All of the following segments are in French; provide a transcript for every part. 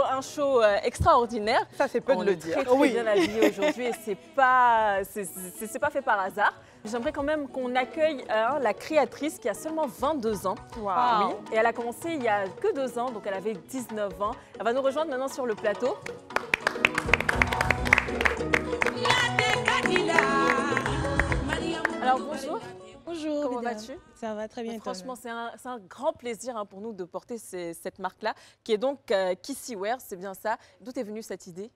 un show extraordinaire. Ça, c'est peu de le dire. On est très bien habillés aujourd'hui et c'est pas fait par hasard. J'aimerais quand même qu'on accueille la créatrice qui a seulement 22 ans. Wow. Oui, et elle a commencé il y a que 2 ans, donc elle avait 19 ans. Elle va nous rejoindre maintenant sur le plateau. Alors bonjour. Bonjour. Comment vas-tu? Ça va très bien. Franchement, c'est un grand plaisir pour nous de porter cette marque-là, qui est donc Kissy Wear, c'est bien ça. D'où est venue cette idée?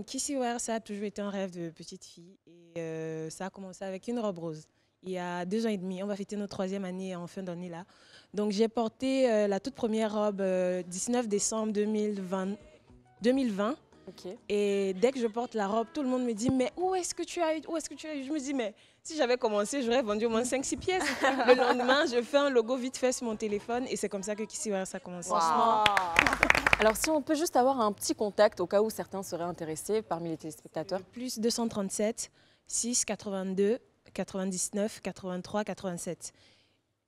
Kissy Wear, ça a toujours été un rêve de petite fille et ça a commencé avec une robe rose. Il y a 2 ans et demi, on va fêter notre 3e année en fin d'année là. Donc j'ai porté la toute première robe 19 décembre 2020. Okay. Et dès que je porte la robe, tout le monde me dit mais où est-ce que tu as eu? Je me dis mais si j'avais commencé, j'aurais vendu au moins 5-6 pièces. Le lendemain, je fais un logo vite fait sur mon téléphone et c'est comme ça que Kissy Wear ça a commencé. Franchement. Alors si on peut juste avoir un petit contact au cas où certains seraient intéressés parmi les téléspectateurs. Plus 237 6 82 99 83 87.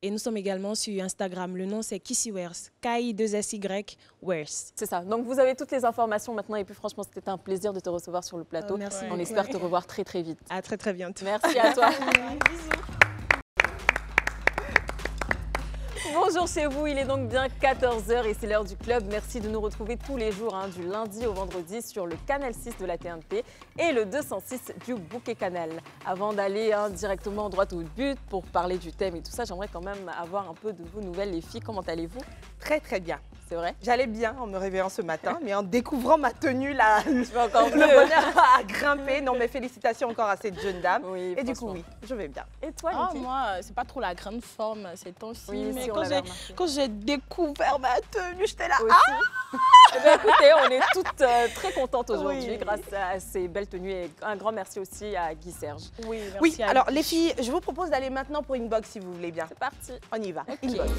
Et nous sommes également sur Instagram. Le nom, c'est Kissy Wears. K-I-2-S-Y Wears. C'est ça. Donc, vous avez toutes les informations maintenant. Et puis, franchement, c'était un plaisir de te recevoir sur le plateau. Merci. On espère te revoir très, très vite. À très, très bientôt. Merci à toi. Bisous. Bonjour chez vous, il est donc bien 14h et c'est l'heure du club. Merci de nous retrouver tous les jours, du lundi au vendredi sur le canal 6 de la TNT et le 206 du Bouquet Canal. Avant d'aller directement droit au but pour parler du thème et tout ça, j'aimerais quand même avoir un peu de vos nouvelles, les filles. Comment allez-vous? Très, très bien. C'est vrai? J'allais bien en me réveillant ce matin, mais en découvrant ma tenue, là, Je vais encore le bonheur a grimpé. Non, mais félicitations encore à cette jeune dame. Oui, et du coup, oui, je vais bien. Et toi, Ah, Niki? moi, c'est pas trop la grande forme ces temps-ci. Oui, mais si, on quand l'avait remarqué. quand j'ai découvert ma tenue, j'étais là. Aussi. Eh bien, écoutez, on est toutes très contentes aujourd'hui Oui. grâce à ces belles tenues et un grand merci aussi à Guy Serge. Oui, merci Oui, à alors vous. les filles, je vous propose d'aller maintenant pour Inbox si vous voulez bien. C'est parti. On y va. Ok. Inbox.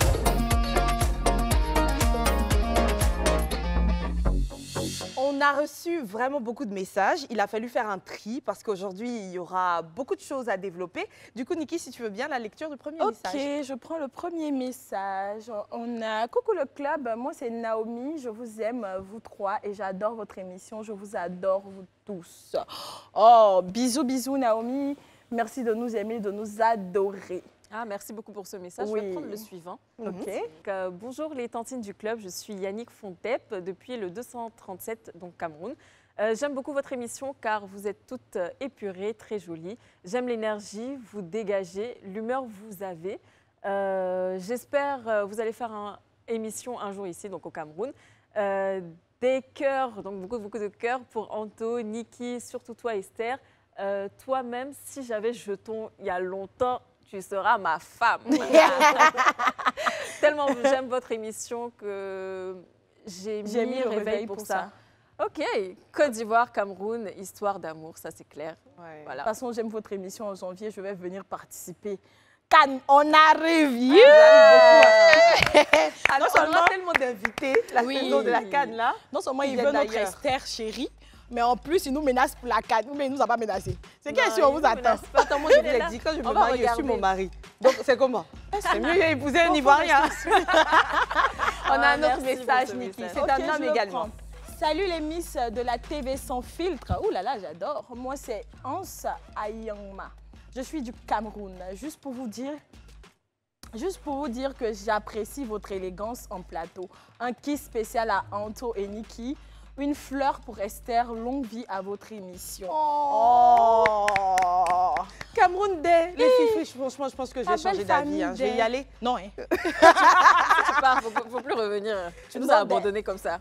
On a reçu vraiment beaucoup de messages. Il a fallu faire un tri parce qu'aujourd'hui, il y aura beaucoup de choses à développer. Du coup, Niki, si tu veux bien, la lecture du premier Ok, message. je prends le premier message. On a coucou le club, moi c'est Naomi, je vous aime vous trois et j'adore votre émission, je vous adore vous tous. Oh, bisous bisous Naomi, merci de nous aimer, de nous adorer. Ah, merci beaucoup pour ce message. Je Oui. vais prendre le suivant. Ok. Donc, bonjour les tantines du club, je suis Yannick Fontep depuis le 237, donc Cameroun. J'aime beaucoup votre émission car vous êtes toutes épurées, très jolies. J'aime l'énergie, vous dégagez, l'humeur vous avez. J'espère vous allez faire une émission un jour ici, donc au Cameroun. Des cœurs, donc beaucoup de cœurs pour Anto, Niki, surtout toi Esther. Toi-même, si j'avais jeton il y a longtemps, tu seras ma femme. Tellement j'aime votre émission que j'ai mis le réveil pour ça. Ok, Côte d'Ivoire, Cameroun, histoire d'amour, ça c'est clair. Ouais. De Voilà. toute façon, j'aime votre émission en janvier, je vais venir participer. Cannes, on arrive! Alors, on seulement- aura tellement d'invités la Oui. saison de la Cannes là. Non seulement Ils il viennent veut notre d'ailleurs. Esther chérie, mais en plus, il nous menace pour la canne. Mais il ne nous a pas menacé. C'est Non, quel sûr on il vous nous attend? menace pas. Attends, moi je vous Il est l'ai là. dit, quand je me On va marie, je suis regarder. mon mari. Donc c'est comment? C'est mieux d'épouser un Ivoirien. On a un autre Merci message, pour ce Niki. message. C'est Ok, un je homme le également. prends. Salut les miss de la TV sans filtre. Ouh là là, j'adore. Moi, c'est Hans Ayangma. Je suis du Cameroun. Juste pour vous dire que j'apprécie votre élégance en plateau. Un kiss spécial à Anto et Niki. Une fleur pour Esther. Longue vie à votre émission. Oh. Cameroun Day. Les filles, franchement, je pense que je vais Ta changer belle d'avis. famille Je vais y Day. aller. Non, hein. Tu pars, faut plus revenir. Tu nous as Non, abandonnés comme ça.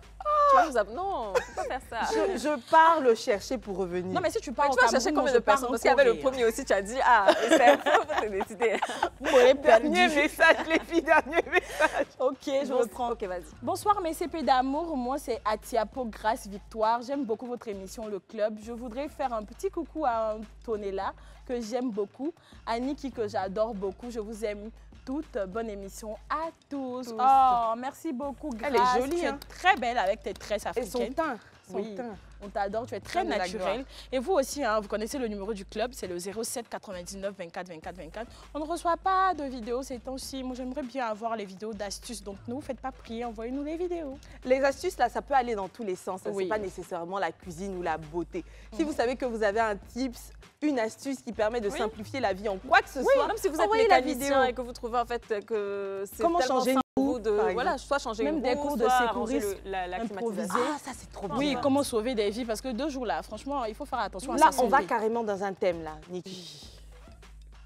Tu vas nous Non, faut pas faire ça. Je pars le chercher pour revenir. Non, mais si tu Mais pars tu au vas Cameroun, chercher moi, combien je de pars personnes? en Parce qu'il y avait le Corée. premier aussi, tu as dit, ah, Esther, faut te décider. Vous m'aurez Dernier perdu. message, les filles, dernier message. Ok, je reprends. Ok, vas-y. Bonsoir mes CP d'amour, moi c'est Atiapo Grâce Victoire. J'aime beaucoup votre émission Le Club. Je voudrais faire un petit coucou à Antonella que j'aime beaucoup, à Niki que j'adore beaucoup. Je vous aime toutes. Bonne émission à tous. Tous. Oh, merci beaucoup Grâce. Elle est jolie, Tu es hein. très belle avec tes tresses Et son africaines. teint. son Oui. teint. On t'adore, tu es très Teint de la naturel. Et vous aussi, hein, vous connaissez le numéro du club, c'est le 07 99 24 24 24. On ne reçoit pas de vidéos ces temps-ci. Moi, j'aimerais bien avoir les vidéos d'astuces. Donc, ne vous faites pas prier, envoyez-nous les vidéos. Les astuces, là, ça peut aller dans tous les sens. Oui. C'est pas nécessairement la cuisine ou la beauté. Si vous savez que vous avez un tips, une astuce qui permet de Oui. simplifier la vie en quoi que ce Oui, soit, même si vous êtes envoyez la mécanicien vidéo. et que vous trouvez en fait que c'est Comment tellement changer une simple pour roue, vous de par voilà, exemple. soit changer Même une des roue, cours de soit secourisme arranger la improvisés. climatisation. Ah, ça c'est trop Oui, bien. comment sauver des vies? Parce que 2 jours là, franchement, il faut faire attention à Là, sa on va santé. carrément dans un thème, là, Niki.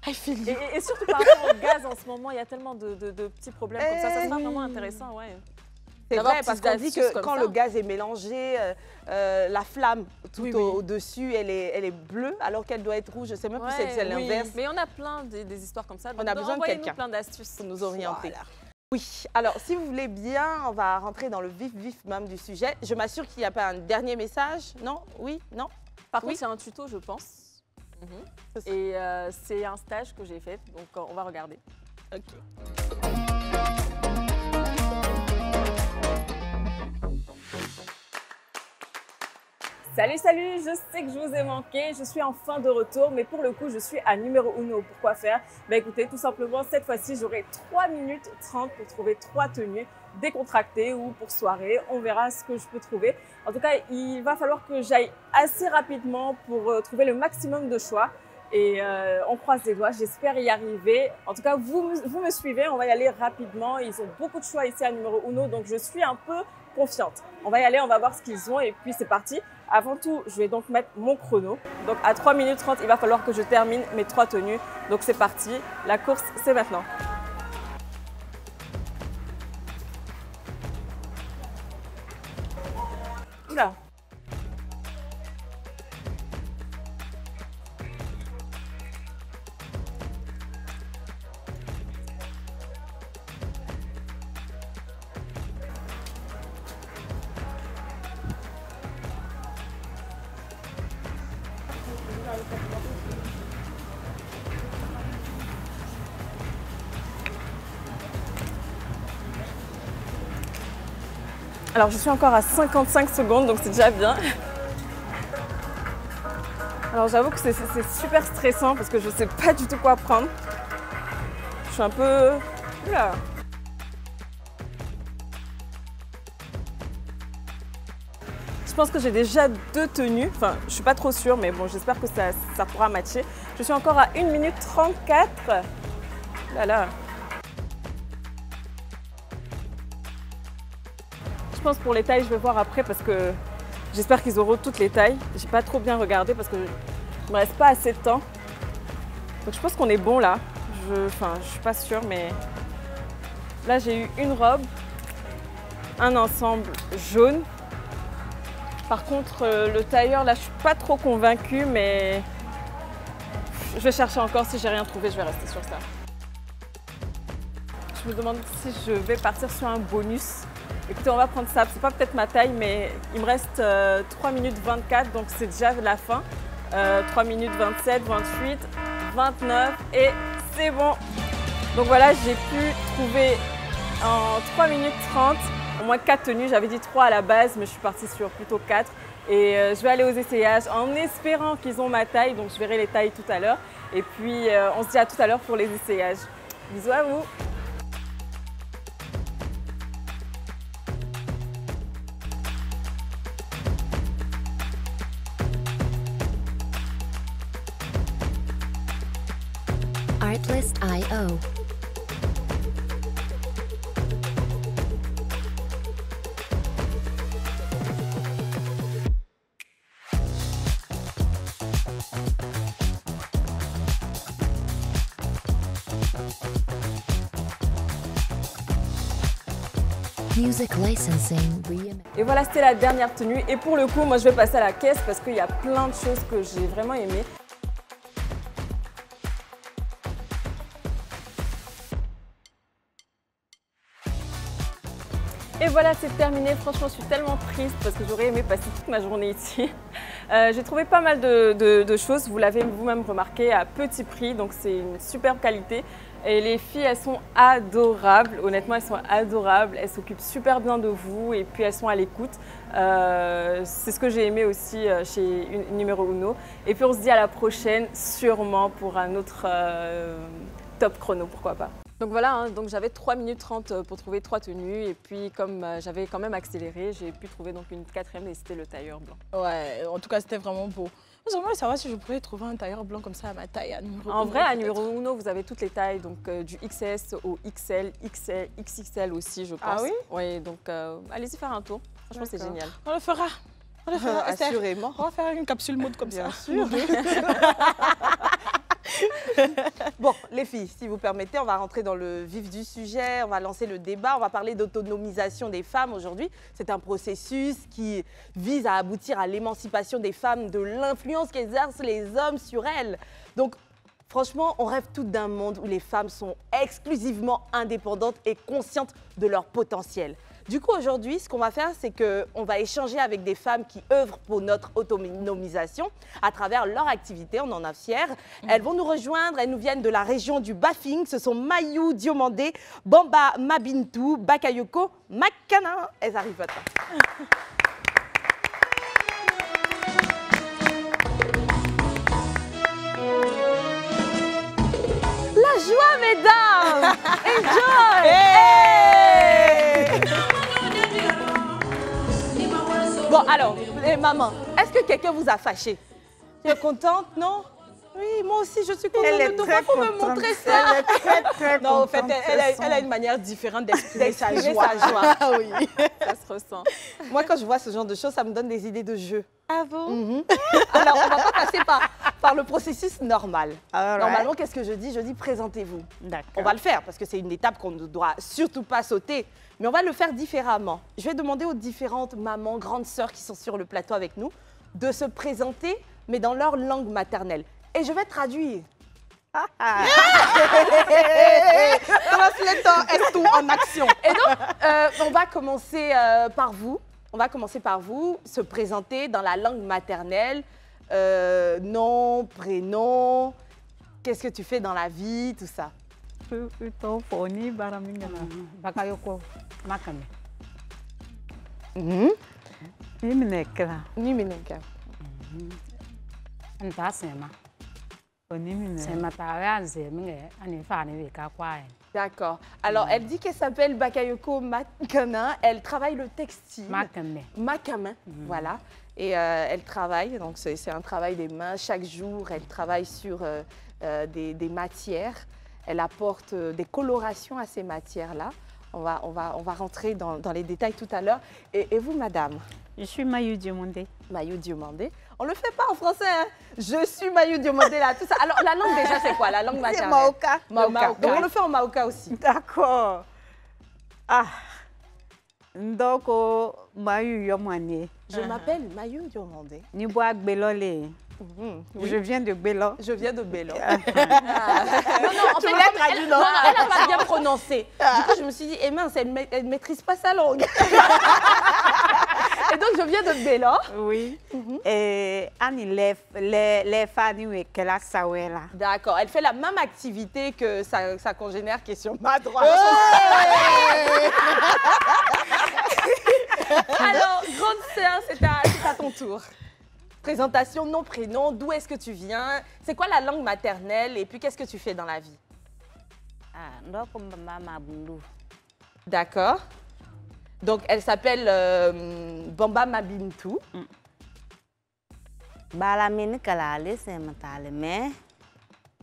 Et surtout par rapport au gaz en ce moment, il y a tellement de petits problèmes comme ça. Ça sera oui. vraiment intéressant, ouais. C'est D'avoir vrai, parce petites qu'on dit astuces que comme quand ça. le gaz est mélangé, la flamme tout Oui, oui. au-dessus, elle est bleue, alors qu'elle doit être rouge. Je ne sais même plus si c'est Ouais, oui. l'inverse. Mais on a plein des histoires comme ça. On a besoin de envoyez-nous quelqu'un plein d'astuces. Pour nous orienter. Voilà. Oui, alors si vous voulez bien, on va rentrer dans le vif même du sujet. Je m'assure qu'il n'y a pas un dernier message. Non? Oui? Non? Par Oui. contre, c'est un tuto, je pense. C'est ça. Et c'est un stage que j'ai fait, donc on va regarder. Ok. Salut, salut, je sais que je vous ai manqué, je suis enfin de retour, mais pour le coup, je suis à numéro 1. Pourquoi faire? Bah écoutez, tout simplement, cette fois-ci, j'aurai 3 minutes 30 pour trouver 3 tenues décontractées ou pour soirée. On verra ce que je peux trouver. En tout cas, il va falloir que j'aille assez rapidement pour trouver le maximum de choix. Et on croise les doigts, j'espère y arriver. En tout cas, vous me suivez, on va y aller rapidement. Ils ont beaucoup de choix ici à numéro 1, donc je suis un peu confiante. On va y aller, on va voir ce qu'ils ont et puis c'est parti. Avant tout, je vais donc mettre mon chrono. Donc à 3 minutes 30, il va falloir que je termine mes 3 tenues. Donc c'est parti, la course c'est maintenant. Oula. Alors je suis encore à 55 secondes, donc c'est déjà bien. Alors j'avoue que c'est super stressant parce que je ne sais pas du tout quoi prendre. Je suis un peu... Oula. Je pense que j'ai déjà 2 tenues, enfin je suis pas trop sûre, mais bon j'espère que ça pourra matcher. Je suis encore à 1 minute 34. Là là. Je pense pour les tailles, je vais voir après parce que j'espère qu'ils auront toutes les tailles. J'ai pas trop bien regardé parce que il me reste pas assez de temps. Donc je pense qu'on est bon là. Je suis pas sûre, mais là j'ai eu une robe, un ensemble jaune. Par contre, le tailleur là, je suis pas trop convaincue, mais je vais chercher encore. Si j'ai rien trouvé, je vais rester sur ça. Je me demande si je vais partir sur un bonus. Écoutez, on va prendre ça. C'est pas peut-être ma taille, mais il me reste 3 minutes 24, donc c'est déjà la fin. 3 minutes 27, 28, 29 et c'est bon. Donc voilà, j'ai pu trouver en 3 minutes 30 au moins 4 tenues. J'avais dit 3 à la base, mais je suis partie sur plutôt 4. Et je vais aller aux essayages en espérant qu'ils ont ma taille. Donc je verrai les tailles tout à l'heure. Et puis on se dit à tout à l'heure pour les essayages. Bisous à vous. Artlist.io. Music licensing reimagined. Et voilà, c'était la dernière tenue. Et pour le coup, moi, je vais passer à la caisse parce qu'il y a plein de choses que j'ai vraiment aimées. Et voilà, c'est terminé. Franchement, je suis tellement triste parce que j'aurais aimé passer toute ma journée ici. J'ai trouvé pas mal de choses. Vous l'avez vous-même remarqué à petit prix, donc c'est une superbe qualité. Et les filles, elles sont adorables. Honnêtement, elles sont adorables. Elles s'occupent super bien de vous et puis elles sont à l'écoute. C'est ce que j'ai aimé aussi chez Numéro Uno. Et puis on se dit à la prochaine, sûrement pour un autre top chrono, pourquoi pas. Donc voilà, hein, donc j'avais 3 minutes 30 pour trouver 3 tenues. Et puis comme j'avais quand même accéléré, j'ai pu trouver donc une 4e et c'était le tailleur blanc. Ouais, en tout cas, c'était vraiment beau. J'aimerais savoir si je pourrais trouver un tailleur blanc comme ça à ma taille à numéro 1. En vrai, à numéro 1, vous avez toutes les tailles, donc du XS au XL, XL, XXL aussi, je pense. Ah oui? Oui, donc allez-y faire un tour. Franchement, c'est génial. On le fera. On le fera, Esther. Assurément. On va faire une capsule mode comme Bien ça. sûr. Bon, les filles, si vous permettez, on va rentrer dans le vif du sujet, on va lancer le débat, on va parler d'autonomisation des femmes aujourd'hui. C'est un processus qui vise à aboutir à l'émancipation des femmes, de l'influence qu'exercent les hommes sur elles. Donc, franchement, on rêve toutes d'un monde où les femmes sont exclusivement indépendantes et conscientes de leur potentiel. Du coup, aujourd'hui, ce qu'on va faire, c'est qu'on va échanger avec des femmes qui œuvrent pour notre autonomisation à travers leur activité. On en a fiers. Elles vont nous rejoindre. Elles nous viennent de la région du Bafing. Ce sont Mayou Diomandé, Bamba Mabintou, Bakayoko Makana. Elles arrivent maintenant. La joie, mesdames! Enjoy! Bon, alors, maman, est-ce que quelqu'un vous a fâché? Tu es contente, non? Oui, moi aussi, je suis contente de toi pour me montrer ça. Elle est très non, en fait, elle a une manière différente d'exprimer sa joie. Ah oui. Ça se ressent. Moi, quand je vois ce genre de choses, ça me donne des idées de jeu. Ah bon? Alors, on ne va pas passer par le processus normal. All right. Normalement, qu'est-ce que je dis? Je dis présentez-vous. D'accord. On va le faire parce que c'est une étape qu'on ne doit surtout pas sauter. Mais on va le faire différemment. Je vais demander aux différentes mamans, grandes sœurs qui sont sur le plateau avec nous de se présenter, mais dans leur langue maternelle. Et je vais traduire. Est tout en action. Et donc, on va commencer par vous. On va commencer par vous, se présenter dans la langue maternelle. Nom, prénom, qu'est-ce que tu fais dans la vie, tout ça. Bakayoko Makame. Nimineka. Anta sema. Sema tawa nzeme ani fani bika kwae. D'accord. Alors, elle dit qu'elle s'appelle Bakayoko Makana. Elle travaille le textile. Makame. Makame, voilà. Et elle travaille, donc c'est un travail des mains. Chaque jour, elle travaille sur des matières. Elle apporte des colorations à ces matières-là. On va rentrer dans les détails tout à l'heure. Et vous, madame? Je suis Mayou Diomandé. Mayou Diomandé. On ne le fait pas en français, hein? Je suis Mayou Diomandé, là, tout ça. Alors, la langue déjà, c'est quoi? La langue maternelle? Maoka. Maoka. Donc, on le fait en Maoka aussi. D'accord. Ah. Ndoko Mayu Yomane. Je m'appelle Mayou Diomandé. Niboa Gbelole. Oui. Je viens de Gbelo. Je viens de Bélo. Ah. Non, en fait, elle n'a pas bien prononcé. Du coup, je me suis dit, eh mince, elle ne maîtrise pas sa langue. Et donc, je viens de Bélo. Oui. Et Annie, les familles et qu'elle a ça, là. D'accord. Elle fait la même activité que sa congénère qui est sur ma droite. Alors, grande sœur, c'est à ton tour. Présentation, nom, prénom, d'où est-ce que tu viens? C'est quoi la langue maternelle et puis qu'est-ce que tu fais dans la vie? D'accord. Donc, elle s'appelle Bamba Mabintou. Balamini kalale se matale me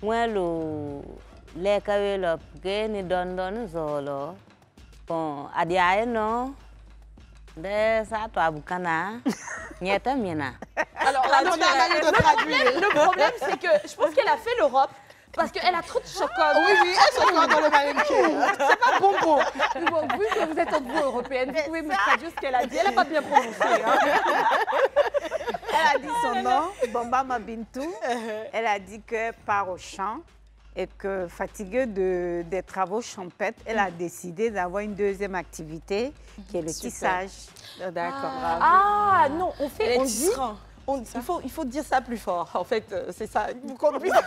mwelo leka lo ke ni dondon zolo bon adiaye no de sa to abukana nyeta mina. Alors, le problème, c'est que je pense qu'elle a fait l'Europe parce qu'elle a trop de chocolat. Oui, elle se croit dans le mannequin. C'est pas bonbon. Bon, vu que vous êtes en vous européenne, vous pouvez me traduire ce qu'elle a dit. Elle n'a pas bien prononcé. Hein. Elle a dit son nom, Bamba Mabintou. Elle a dit qu'elle part au champ et que fatiguée des travaux champêtres, elle a décidé d'avoir une deuxième activité qui est le tissage. D'accord. Ah non, on dit il faut dire ça plus fort. En fait, c'est ça. Vous comprenez? Alors,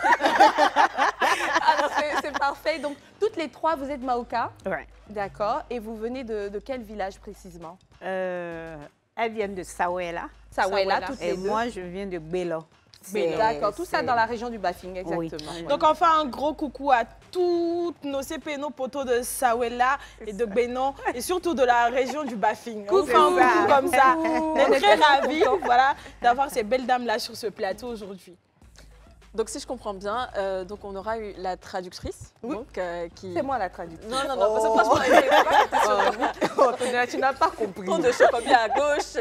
c'est parfait. Donc, toutes les trois, vous êtes Maoka? Ouais. D'accord. Et vous venez de quel village précisément? Elles viennent de Sawela. Sawela, toutes les Et deux. moi, je viens de Belo. D'accord. Tout ça dans la région du Bafing, exactement. Oui. Donc, on fait un gros coucou à toutes nos CP, nos potos de Sawela et de Bénon et surtout de la région du Bafing. On fait un coucou comme ça. On est très ravis voilà, d'avoir ces belles dames-là sur ce plateau aujourd'hui. Donc, si je comprends bien, donc on aura eu la traductrice. Oui. Donc, qui... C'est moi la traductrice. Non, parce que franchement, elle était pas sur le mic. Tu n'as pas compris. Ton de chocolat à gauche.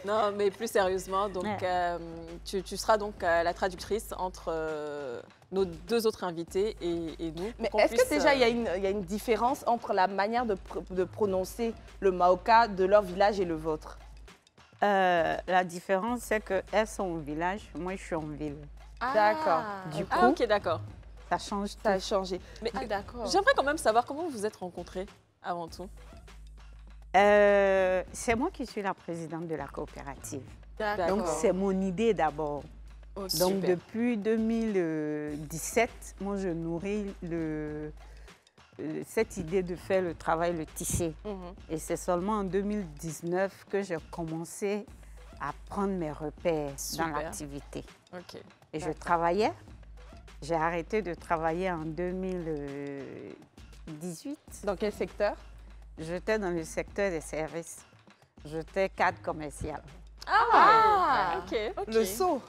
Non, mais plus sérieusement, donc tu seras donc la traductrice entre nos deux autres invités et nous. Mais est-ce que déjà il y a une différence entre la manière de prononcer le Maoka de leur village et le vôtre? La différence, c'est qu'elles sont au village, moi, je suis en ville. D'accord. Du coup, ok, d'accord. ça change Ça a tout. changé. Mais D'accord. j'aimerais quand même savoir comment vous vous êtes rencontrés avant tout. C'est moi qui suis la présidente de la coopérative. D'accord. Donc, c'est mon idée d'abord. Oh, Donc, super. depuis 2017, moi, je nourris cette idée de faire le travail, le tisser. Et c'est seulement en 2019 que j'ai commencé à prendre mes repères dans Super. l'activité. Ok. Et je travaillais. J'ai arrêté de travailler en 2018. Dans quel secteur? J'étais dans le secteur des services. J'étais cadre commercial. Ok. Le saut.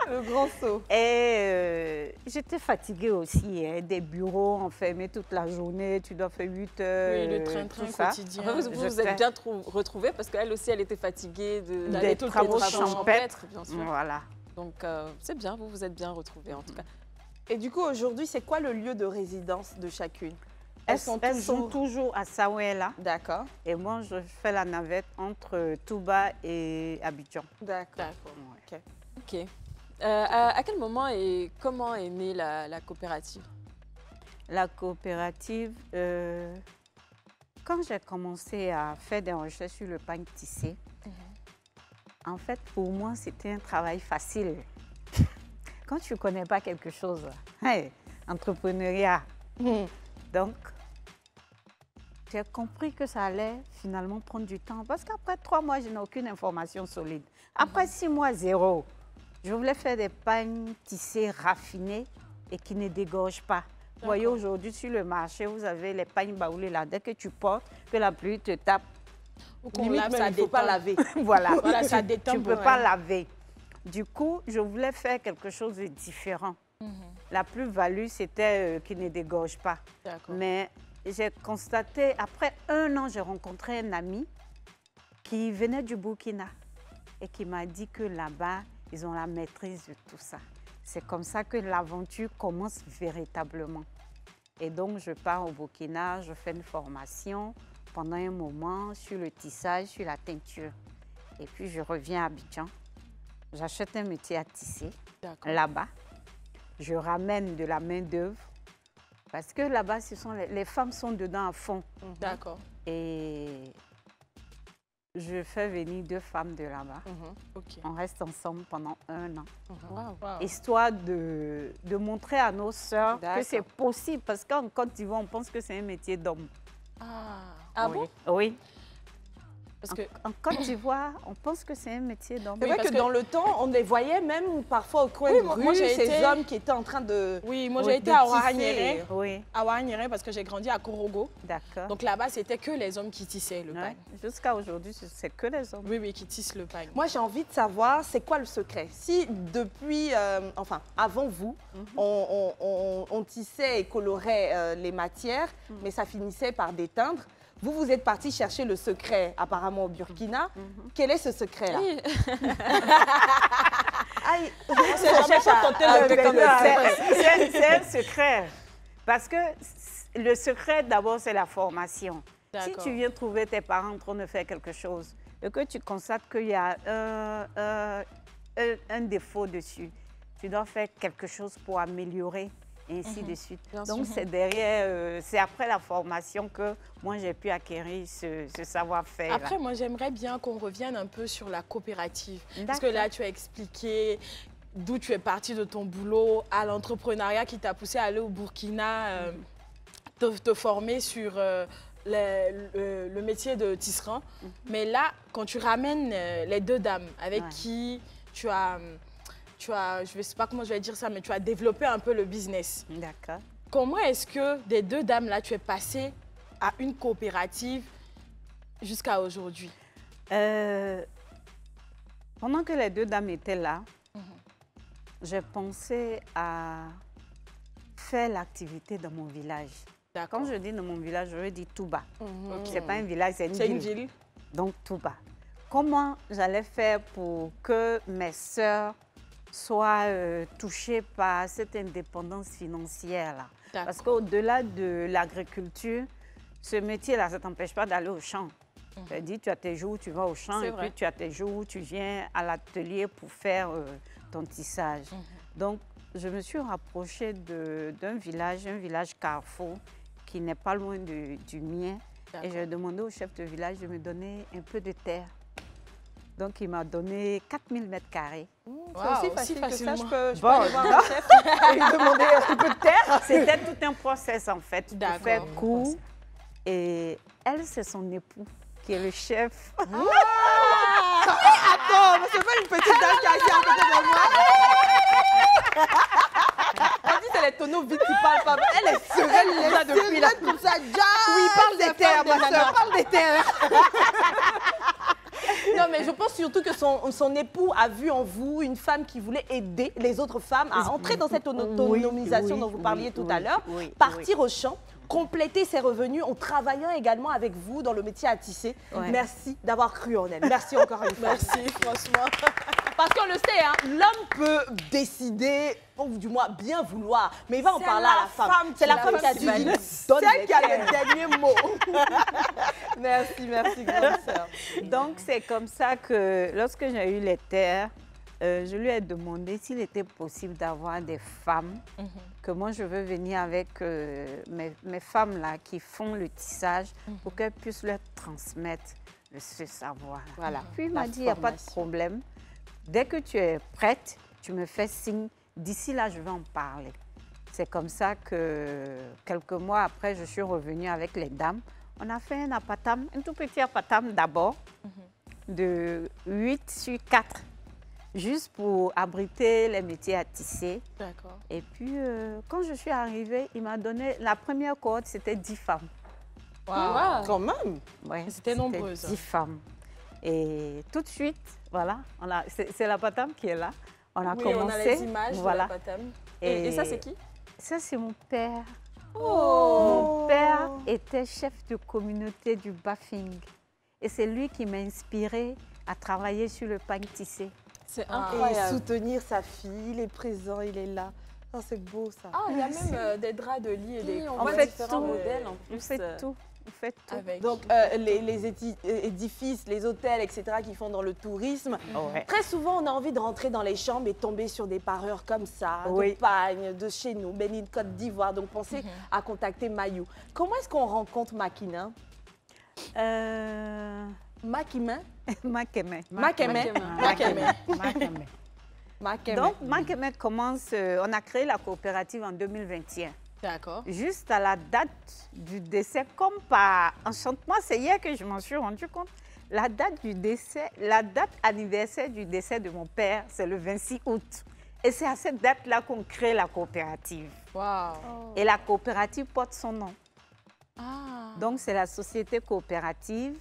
Le grand saut. Et j'étais fatiguée aussi, hein, des bureaux enfermés toute la journée, tu dois faire 8 heures. Oui, le train-train tout ça. quotidien. Après, vous vous êtes bien retrouvés parce qu'elle aussi, elle était fatiguée Des tous les travaux champêtres. bien sûr. Voilà. Donc, c'est bien, vous vous êtes bien retrouvés en tout cas. Et du coup, aujourd'hui, c'est quoi le lieu de résidence de chacune? Elles sont toujours à Sawela. D'accord. Et moi, je fais la navette entre Touba et Abidjan. D'accord. Ok. À quel moment et comment est née la coopérative? La coopérative, quand j'ai commencé à faire des recherches sur le pain tissé, en fait, pour moi, c'était un travail facile. Quand tu ne connais pas quelque chose, hey, entrepreneuriat. Donc, j'ai compris que ça allait finalement prendre du temps. Parce qu'après 3 mois, je n'ai aucune information solide. Après 6 mois, 0. Je voulais faire des pagnes tissés raffinés et qui ne dégorgent pas. Vous voyez, aujourd'hui, sur le marché, vous avez les pagnes baoulées là. Dès que tu portes, que la pluie te tape, Ou qu'on Limite, lave, même, ça il ne faut pas détend. laver. voilà, Voilà, ça détend tu ne pour peux pas elle. laver. Du coup, je voulais faire quelque chose de différent. La plus-value, c'était qu'il ne dégorge pas. D'accord. Mais j'ai constaté, après 1 an, j'ai rencontré un ami qui venait du Burkina et qui m'a dit que là-bas, ils ont la maîtrise de tout ça. C'est comme ça que l'aventure commence véritablement. Et donc, je pars au Burkina, je fais une formation pendant un moment sur le tissage, sur la teinture. Et puis, je reviens à Abidjan. J'achète un métier à tisser là-bas. Je ramène de la main-d'œuvre parce que là-bas, les femmes sont dedans à fond. D'accord. Et je fais venir 2 femmes de là-bas. Ok. On reste ensemble pendant 1 an. Wow. Histoire de montrer à nos sœurs que D'accord. c'est possible. Parce qu'en Côte d'Ivoire, on pense que c'est un métier d'homme. Ah oui. bon? Oui. Parce que En Côte d'Ivoire, on pense que c'est un métier d'homme. C'est vrai parce que que- dans le temps, on les voyait même parfois au coin Oui, de moi, rue, j'ai ces été- hommes qui étaient en train de... oui, moi Oui, j'ai été de à tisser. Ouaranyéré. Oui, À Ouaranyéré parce que j'ai grandi à Korogo. d'accord. Donc là-bas, c'était que les hommes qui tissaient le Ouais. pain. Jusqu'à aujourd'hui, c'est que les hommes. Oui, oui, qui tissent le pain. Moi, j'ai envie de savoir, c'est quoi le secret? Si depuis, enfin, avant vous, on tissait et colorait les matières, mais ça finissait par déteindre, vous êtes parti chercher le secret, apparemment au Burkina. Quel est ce secret-là? Aïe, C'est un secret. Parce que le secret, d'abord, c'est la formation. Si D'accord. tu viens trouver tes parents en train de faire quelque chose et que tu constates qu'il y a un défaut dessus, tu dois faire quelque chose pour améliorer et ainsi de suite. Bien Donc, sûr. c'est derrière, c'est après la formation que moi, j'ai pu acquérir ce savoir-faire. Après, moi, j'aimerais bien qu'on revienne un peu sur la coopérative. Parce que D'accord. là, tu as expliqué d'où tu es parti de ton boulot à l'entrepreneuriat qui t'a poussé à aller au Burkina, te former sur le métier de tisserand. Mais là, quand tu ramènes les deux dames avec Ouais. qui tu as, je ne sais pas comment je vais dire ça, mais tu as développé un peu le business. D'accord. Comment est-ce que des deux dames-là, tu es passée à une coopérative jusqu'à aujourd'hui? Pendant que les deux dames étaient là, j'ai pensé à faire l'activité dans mon village. Quand je dis dans mon village, je veux dire Touba. Ce n'est pas un village, c'est une ville. C'est une ville. Donc Touba. Comment j'allais faire pour que mes sœurs soient touchées par cette indépendance financière-là? Parce qu'au-delà de l'agriculture, ce métier-là, ça ne t'empêche pas d'aller au champ. C'est-à-dire, tu as tes jours où tu vas au champ et puis tu as tes jours où tu viens à l'atelier pour faire ton tissage. Donc, je me suis rapprochée d'un village, un village Carrefour, qui n'est pas loin du mien. Et j'ai demandé au chef de village de me donner un peu de terre. Donc, il m'a donné 4000 mètres carrés. C'est aussi facile que ça, je peux Bon, aller voir le chef et lui demander un peu de terre. C'était tout un process, en fait, pour faire D'accord. court. Et elle, c'est son époux, qui est le chef. Attends, mais c'est pas une petite dame qui est assise à côté de moi. On dit c'est les tonneaux vides qui parlent pas. Elle est sereine là depuis là. Comme ça, oui, parle des terres, ma soeur, parle des terres. Non, mais je pense surtout que son époux a vu en vous une femme qui voulait aider les autres femmes à entrer dans cette autonomisation dont vous parliez tout à l'heure, partir au champ, compléter ses revenus en travaillant également avec vous dans le métier à tisser. Merci d'avoir cru en elle. Merci encore une fois. Merci, franchement. Parce qu'on le sait, hein, l'homme peut décider, ou du moins bien vouloir, mais il va en parler à la femme. C'est la femme qui a dit, c'est elle qui a le dernier mot. Merci, grande sœur. Donc, c'est comme ça que lorsque j'ai eu les terres, je lui ai demandé s'il était possible d'avoir des femmes, que moi je veux venir avec mes femmes là qui font le tissage pour qu'elles puissent leur transmettre ce savoir. Voilà. Puis il m'a dit, il n'y a pas de problème. Dès que tu es prête, tu me fais signe. D'ici là, je vais en parler. C'est comme ça que quelques mois après, je suis revenue avec les dames. On a fait un apatam, un tout petit apatam d'abord, de 8 sur 4, juste pour abriter les métiers à tisser. D'accord. Et puis, quand je suis arrivée, il m'a donné, la première cohorte, c'était 10 femmes. Wow. Quand même. Ouais, C'était nombreuses. 10 femmes. Et tout de suite, voilà, c'est la Patam qui est là. On a commencé. On a les images voilà. de la Patam. Et ça, c'est qui? Ça, c'est mon père. Mon père était chef de communauté du Bafing. Et c'est lui qui m'a inspirée à travailler sur le pagne tissé. C'est Et incroyable. soutenir sa fille, il est présent, il est là. Oh, c'est beau ça. Ah, il y a même des draps de lit et des... On fait fait différents tout. modèles en Vous plus. faites tout. Vous faites tout. Avec... Donc, les édifices, les hôtels, etc., qui font dans le tourisme, Ouais. très souvent, on a envie de rentrer dans les chambres et tomber sur des pareurs comme ça, Oui. de Pagne, de chez nous, Bénin, Côte d'Ivoire. Donc, pensez à contacter Mayou. Comment est-ce qu'on rencontre Makina? Makima? Makeme. Makeme. Makeme. Donc, Makeme commence, on a créé la coopérative en 2021. D'accord. Juste à la date du décès, comme par enchantement, c'est hier que je m'en suis rendu compte. La date du décès, la date anniversaire du décès de mon père, c'est le 26 août. Et c'est à cette date-là qu'on crée la coopérative. Waouh. Et la coopérative porte son nom. Ah. Donc, c'est la société coopérative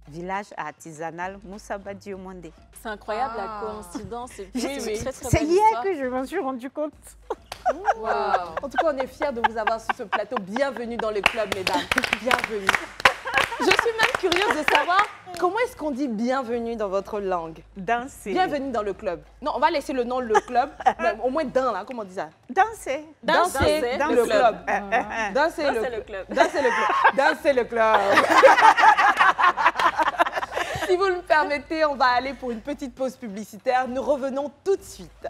Village artisanal Moussaba Diomandé. C'est incroyable la Ah. coïncidence. Et puis, Oui, c'est une oui. très, très C'est belle hier histoire. que je m'en suis rendu compte. Wow. En tout cas, on est fiers de vous avoir sur ce plateau. Bienvenue dans le club, mesdames. Bienvenue. Je suis même curieuse de savoir comment est-ce qu'on dit bienvenue dans votre langue. Danser. Bienvenue dans le club. Non, on va laisser le nom le club. Mais au moins d'un là, comment on dit ça? Danser. Danser Danser le le club. club. Danser Ça, le c'est club. le club. Danser le club. Danser le club. Si vous le permettez, on va aller pour une petite pause publicitaire. Nous revenons tout de suite.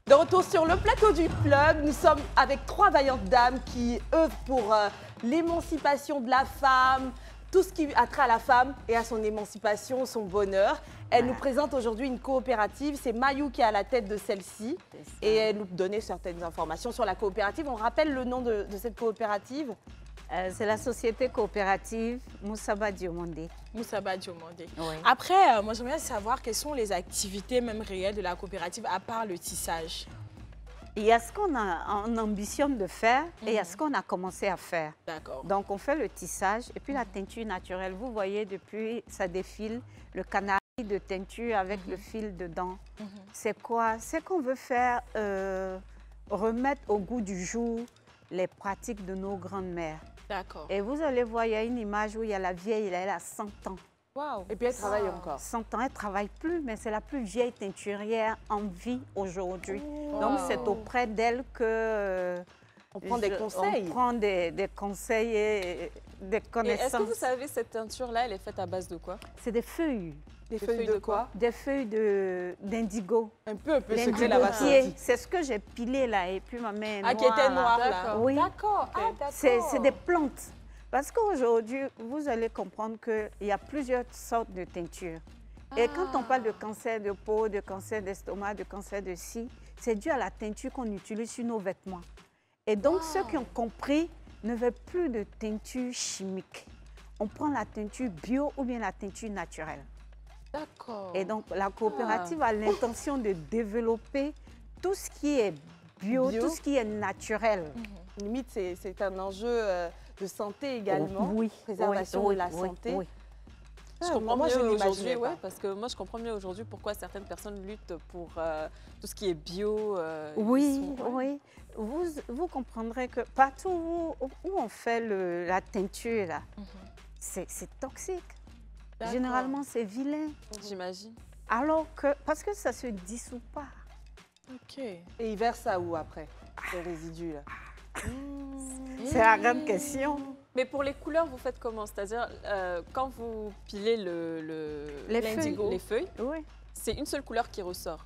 De retour sur le plateau du club, nous sommes avec 3 vaillantes dames qui œuvrent pour l'émancipation de la femme, tout ce qui a trait à la femme et à son émancipation, son bonheur. Elle nous présente aujourd'hui une coopérative, c'est Mayou qui est à la tête de celle-ci et elle nous donnait certaines informations sur la coopérative. On rappelle le nom de cette coopérative? C'est la société coopérative Moussaba Diomandé. Moussaba Diomandé. Oui. Après, moi j'aimerais savoir quelles sont les activités même réelles de la coopérative à part le tissage. Il y a ce qu'on ambitionne de faire et il y a ce qu'on a commencé à faire. D'accord. Donc on fait le tissage et puis la teinture naturelle. Vous voyez depuis ça défile le canari de teinture avec le fil dedans. C'est quoi? C'est qu'on veut faire remettre au goût du jour les pratiques de nos grandes-mères. D'accord. Et vous allez voir, il y a une image où il y a la vieille, elle a 100 ans. Waouh. Et puis elle travaille encore. 100 ans, elle ne travaille plus, mais c'est la plus vieille teinturière en vie aujourd'hui. Donc c'est auprès d'elle que on prend des conseils. On prend des conseils et des connaissances. Est-ce que vous savez, cette teinture-là, elle est faite à base de quoi? C'est des feuilles. Des feuilles de quoi? Des feuilles d'indigo. Un peu secret L'indigo là-bas. c'est ce que j'ai pilé là et puis ma main est noire. Ah, qui était noire là. Oui. D'accord. Ah, d'accord. C'est des plantes. Parce qu'aujourd'hui, vous allez comprendre qu'il y a plusieurs sortes de teintures. Et quand on parle de cancer de peau, de cancer d'estomac, de cancer de scie, c'est dû à la teinture qu'on utilise sur nos vêtements. Et donc, ceux qui ont compris ne veulent plus de teinture chimique. On prend la teinture bio ou bien la teinture naturelle. D'accord. Et donc, la coopérative a l'intention de développer tout ce qui est bio, tout ce qui est naturel. Limite, c'est un enjeu de santé également. Oui. Préservation de la santé. Oui. Je comprends moi, mieux je aujourd'hui, l'imaginais pas. parce que moi je comprends mieux aujourd'hui pourquoi certaines personnes luttent pour tout ce qui est bio. Oui, oui. Vous comprendrez que partout où on fait la teinture, là, c'est toxique. Généralement, c'est vilain. J'imagine. Alors que, parce que ça ne se dissout pas. Ok. Et ils versent ça où après, ces résidus là? C'est la grande question. Mais pour les couleurs, vous faites comment? C'est-à-dire, quand vous pilez les feuilles, Oui. c'est une seule couleur qui ressort.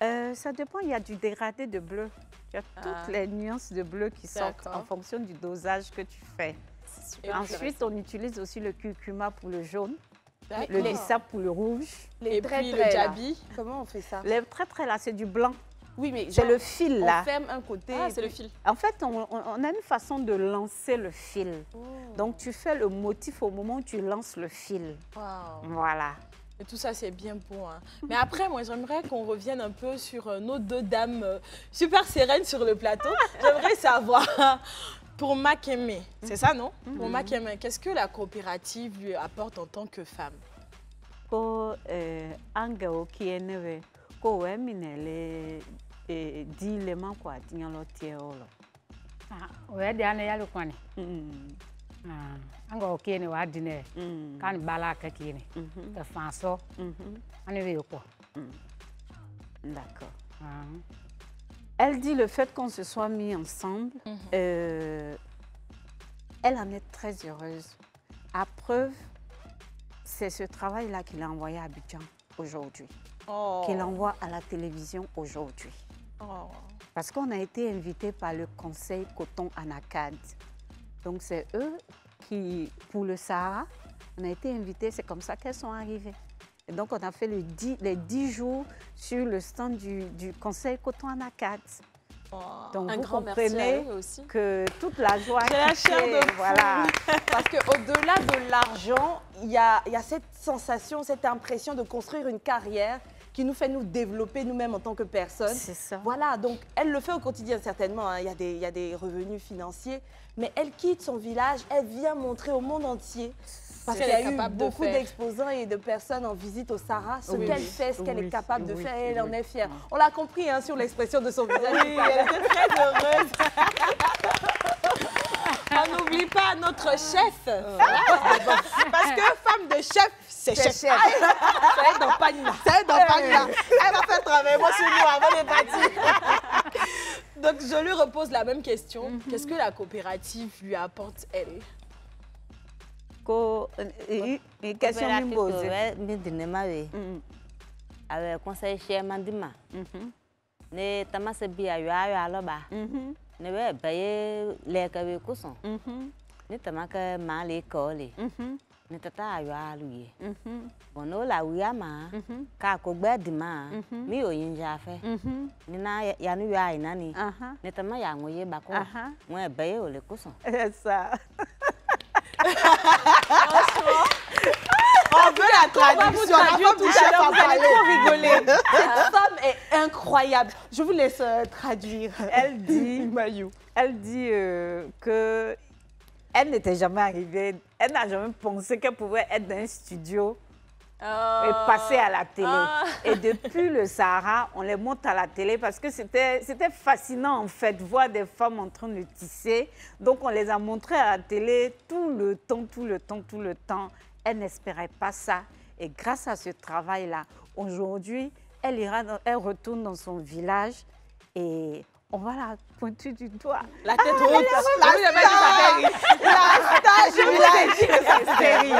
Ça dépend, il y a du dégradé de bleu. Il y a toutes les nuances de bleu qui sortent en fonction du dosage que tu fais. Super Ensuite, on utilise aussi le curcuma pour le jaune, D'accord. le bissap pour le rouge. Et puis le djabi. Comment on fait ça? Les traits là, c'est du blanc. Oui, mais C'est le fil là. on ferme un côté. Ah, et c'est le puis- fil. En fait, on a une façon de lancer le fil. Donc, tu fais le motif au moment où tu lances le fil. Waouh. Voilà. Et tout ça, c'est bien bon. Hein. Mais après, moi, j'aimerais qu'on revienne un peu sur nos 2 dames super sereines sur le plateau. J'aimerais savoir, pour Makeme, c'est ça, non? Pour Makeme, qu'est-ce que la coopérative lui apporte en tant que femme? Ko angao kieneve ko wemine le dilema kwa tinyalo tiolo. Oya di ane yalu kwani. Anga okene wa dine. Kan bala ka kini. Ka fanso. Ane ve ko. D'accord. Elle dit le fait qu'on se soit mis ensemble, elle en est très heureuse. À preuve, c'est ce travail-là qu'il a envoyé à Abidjan aujourd'hui, qu'il envoie à la télévision aujourd'hui. Parce qu'on a été invité par le conseil Coton Anacad. Donc c'est eux qui, pour le Sahara, on a été invités, c'est comme ça qu'elles sont arrivées. Et donc on a fait les 10 jours sur le stand du conseil Coton Anacad. Donc Un vous grand merci comprenez à eux aussi. que toute la joie J'ai la qui chair fait, de poule. voilà. Parce qu'au-delà de l'argent, il y a cette sensation, cette impression de construire une carrière qui nous fait nous développer nous-mêmes en tant que personnes. C'est ça. Voilà, donc elle le fait au quotidien certainement, hein. Il y a des revenus financiers, mais elle quitte son village, elle vient montrer au monde entier, parce qu'il y a eu beaucoup d'exposants et de personnes en visite au Sahara, ce qu'elle fait, ce qu'elle est capable de faire, et elle en est fière. On l'a compris hein, sur l'expression de son visage. Oui, elle était très heureuse. On n'oublie pas notre chef. Parce que femme de chef, c'est chef. Ça aide dans Panina. Ça aide dans Panina. Elle va faire travailler moi sur nous avant de partir. Donc, je lui repose la même question. Qu'est-ce que la coopérative lui apporte, elle? Une question me pose. Mi dinema we. Avec conseil chez Mandima. Ne tamase bia ya lo ba. Ne we baye le ka we kuson. Ne tamaka ma le ko le. Ne tata ya lu ye. Bono la wiya ma. Ka ko gbe di ma. Mi o yin ja fe. Ni na ya nu ya ina ni. Ne tama ya ngoye ba ko. Mo baye o le kuson. C'est ça. On veut la traduction. La femme du chef a parlé. Trop rigoler. Cette femme est incroyable. Je vous laisse traduire. Elle dit que elle n'était jamais arrivée, elle n'a jamais pensé qu'elle pouvait être dans un studio et passer à la télé. Et depuis le Sahara, on les monte à la télé parce que c'était fascinant en fait, voir des femmes en train de tisser. Donc on les a montrées à la télé tout le temps. Elle n'espérait pas ça. Et grâce à ce travail-là, aujourd'hui, elle retourne dans son village et on va la pointer du doigt. La tête haute. Je vous ai dit que c'est série.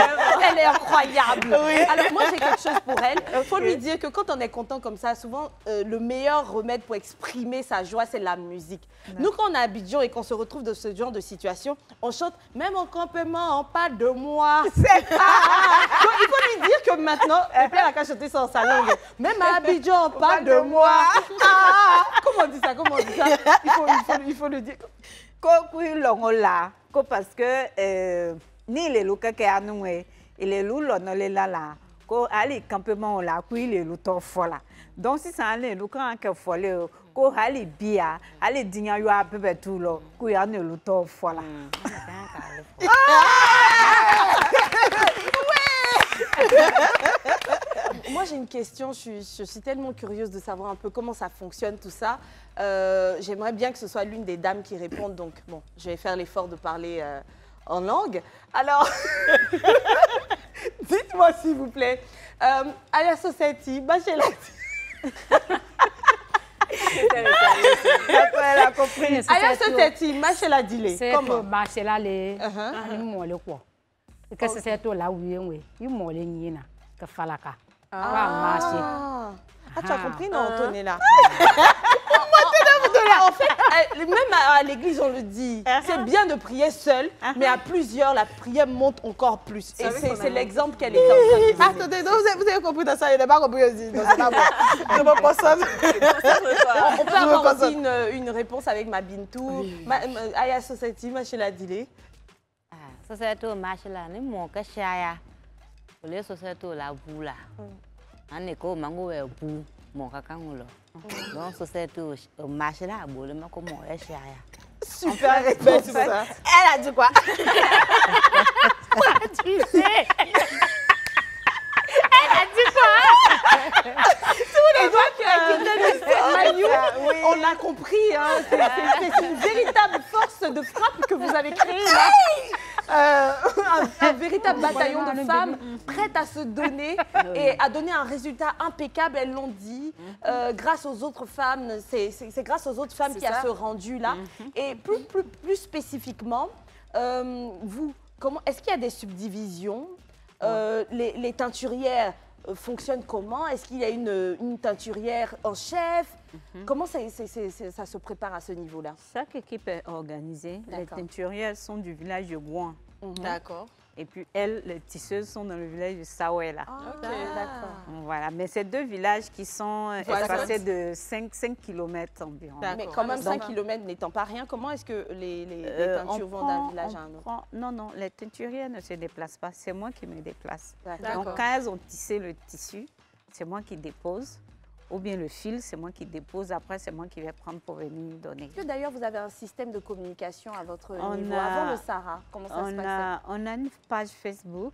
Elle est incroyable. Alors moi, j'ai quelque chose pour elle. Il faut lui dire que quand on est content comme ça, souvent, le meilleur remède pour exprimer sa joie, c'est la musique. Nous, quand on est à Abidjan et qu'on se retrouve dans ce genre de situation, on chante « Même en campement, pas de moi ». Donc, il faut lui dire que maintenant, elle a qu'à chanter ça en sa langue. « Même à Abidjan, pas de moi ». Comment on dit ça? Il faut le dire. Parce que ni les loups qui a noué, et les loups l'on les là, ko ali campement là, kui les loups t'en fola. Donc si ça allait loups quand que folle, ko ali bia, ali digna yo a peu tout lo, kui a ne loups t'en fola. Moi, j'ai une question. Je suis tellement curieuse de savoir un peu comment ça fonctionne, tout ça. J'aimerais bien que ce soit l'une des dames qui réponde. Donc, bon, je vais faire l'effort de parler en langue. Alors, dites-moi, s'il vous plaît, à la société, Bachela. Elle a compris. À la société, Bachela Dile. Comment? Bachela le. Moi le quoi? Que c'est tout là où il m'ont les niena que falaka. Ah, tu as compris, non, Antonella? En fait, même à l'église, on le dit, c'est bien de prier seul, mais à plusieurs, la prière monte encore plus. Et c'est l'exemple qu'elle est en train de donner. Attendez, vous avez compris dans ça, il n'a pas compris aussi. Non, c'est pas bon. Je ne pas ça. On peut avoir aussi une réponse avec ma Bintou. Aya Society, Machela Dile. Society, Machela, ni mon cachaya. Les sociétés la boula. Aneko mango e bou mon kakangulo. Donc société marché là boule mais comment est chaya. Super réponse ça. Elle a dit quoi? Tu sais. Elle a dit quoi? On l'a compris, hein. C'est une véritable force de frappe que vous avez créée là. Un véritable bataillon de femmes prêtes à se donner et à donner un résultat impeccable, elles l'ont dit, grâce aux autres femmes, c'est grâce aux autres femmes qu'il y a ce rendu-là. Et plus spécifiquement, vous, est-ce qu'il y a des subdivisions? Les teinturières fonctionnent comment? Est-ce qu'il y a une teinturière en chef? Comment ça se prépare à ce niveau-là? Chaque équipe est organisée. Les teinturières sont du village de Gouan. D'accord. Et puis elles, les tisseuses, sont dans le village de Sawela. Ok, d'accord. Voilà, mais c'est deux villages qui sont espacés de 5 km environ. Mais quand même 5 km n'étant pas rien, comment est-ce que les teintures vont d'un village à un autre? Non, les teinturières ne se déplacent pas. C'est moi qui me déplace. Donc quand elles ont tissé le tissu, c'est moi qui dépose. Ou bien le fil, c'est moi qui dépose. Après, c'est moi qui vais prendre pour venir donner. Est-ce que d'ailleurs, vous avez un système de communication à votre niveau avant le Sahara? Comment ça se passe? On a une page Facebook.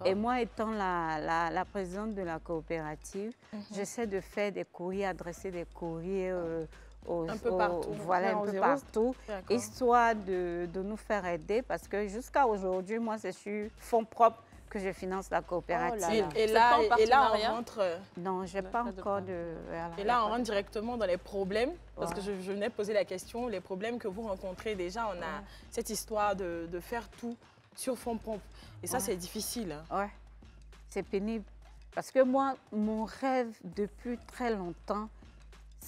Et moi, étant la présidente de la coopérative, j'essaie de faire des courriers, adresser des courriers un peu partout. Voilà, un peu partout, histoire de nous faire aider. Parce que jusqu'à aujourd'hui, moi, c'est sur fonds propres que je finance la coopérative. Et là, on rentre... Non, je n'ai pas encore de... Voilà, et là, on rentre directement dans les problèmes, parce que je venais poser la question, les problèmes que vous rencontrez. Déjà, on a cette histoire de faire tout sur fonds propres. Et ça, c'est difficile. Ouais, c'est pénible. Parce que moi, mon rêve depuis très longtemps,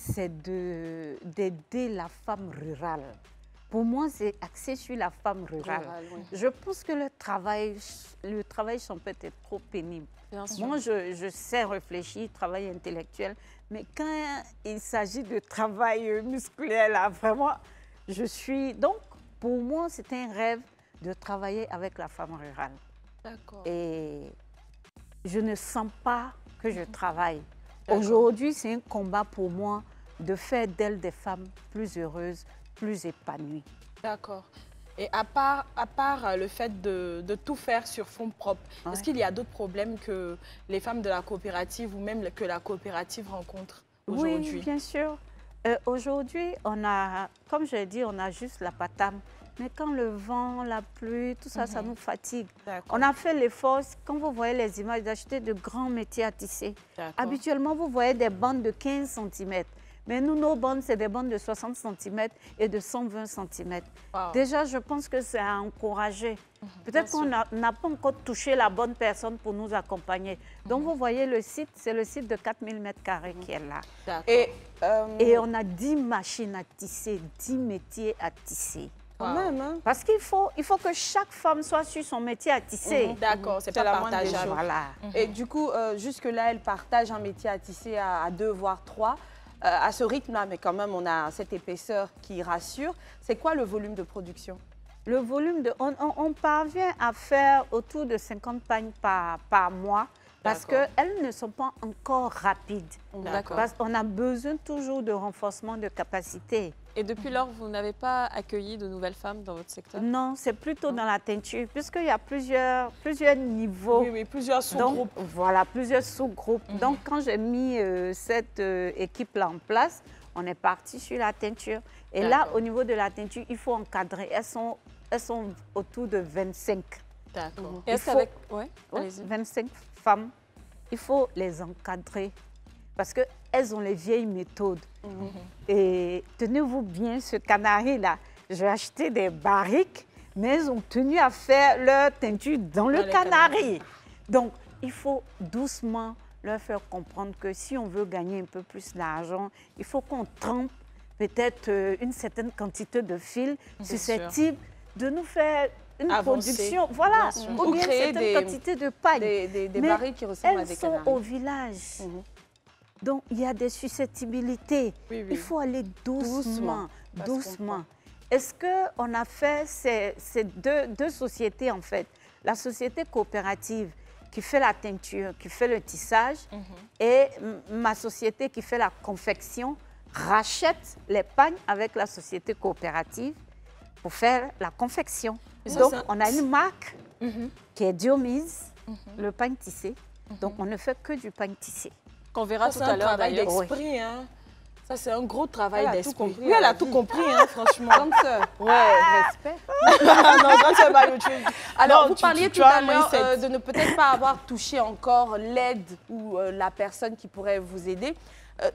c'est d'aider la femme rurale. Pour moi, c'est axé sur la femme rurale. Je pense que le travail champêtre est trop pénible. Moi, je sais réfléchir, travail intellectuel, mais quand il s'agit de travail musculaire, là, vraiment, je suis... Donc, pour moi, c'est un rêve de travailler avec la femme rurale. D'accord. Et je ne sens pas que je travaille. Aujourd'hui, c'est un combat pour moi de faire d'elles des femmes plus heureuses, plus épanouies. D'accord. Et à part le fait de tout faire sur fonds propres, est-ce qu'il y a d'autres problèmes que les femmes de la coopérative ou même que la coopérative rencontre aujourd'hui? Oui, bien sûr. Aujourd'hui, on a, comme je l'ai dit, on a juste la patame. Mais quand le vent, la pluie, tout ça, ça nous fatigue. On a fait l'effort, quand vous voyez les images, d'acheter de grands métiers à tisser. Habituellement, vous voyez des bandes de 15 cm. Mais nous, nos bandes, c'est des bandes de 60 cm et de 120 cm. Wow. Déjà, je pense que c'est à encourager. Peut-être qu'on n'a pas encore touché la bonne personne pour nous accompagner. Donc, vous voyez le site, c'est le site de 4000 m² qui est là. Et on a 10 machines à tisser, 10 métiers à tisser. Quand même, hein? Parce qu'il faut que chaque femme soit sur son métier à tisser. D'accord, c'est pas partageable. Voilà. Et du coup, jusque-là, elle partage un métier à tisser à 2 voire 3. À ce rythme-là, mais quand même, on a cette épaisseur qui rassure. C'est quoi le volume de production? Le volume de... On parvient à faire autour de 50 pagnes par mois parce qu'elles ne sont pas encore rapides. Parce qu'on a besoin toujours de renforcement de capacité. Et depuis lors, vous n'avez pas accueilli de nouvelles femmes dans votre secteur? Non, c'est plutôt dans la teinture, puisqu'il y a plusieurs niveaux. Oui, plusieurs sous-groupes. Voilà, plusieurs sous-groupes. Donc, quand j'ai mis cette équipe-là en place, on est parti sur la teinture. Et là, au niveau de la teinture, il faut encadrer. Elles sont autour de 25. D'accord. Et est-ce qu'avec... Ouais, 25 femmes, il faut les encadrer. Parce qu'elles ont les vieilles méthodes. Et tenez-vous bien, ce canari-là, j'ai acheté des barriques, mais elles ont tenu à faire leur teinture dans le canari. Donc, il faut doucement leur faire comprendre que si on veut gagner un peu plus d'argent, il faut qu'on trempe peut-être une certaine quantité de fil susceptible de nous faire une production, voilà, ou bien une certaine quantité de paille. Des barriques qui ressemblent à des canaris. Elles sont au village. Donc, il y a des susceptibilités. Il faut aller doucement. Est-ce qu'on a fait ces deux sociétés, en fait? La société coopérative qui fait la teinture, qui fait le tissage, et ma société qui fait la confection rachète les pagnes avec la société coopérative pour faire la confection. Donc, on a une marque qui est Diomise, le pagne tissé. Donc, on ne fait que du pagne tissé. Qu'on verra tout à l'heure d'ailleurs. C'est un travail d'esprit, hein. Ça, c'est un gros travail d'esprit. Oui, elle a tout compris, hein, franchement. Grande sœur. Ouais, respect. Non, grande sœur Mayotu. Alors, vous parliez tout à l'heure de ne peut-être pas avoir touché encore l'aide ou la personne qui pourrait vous aider.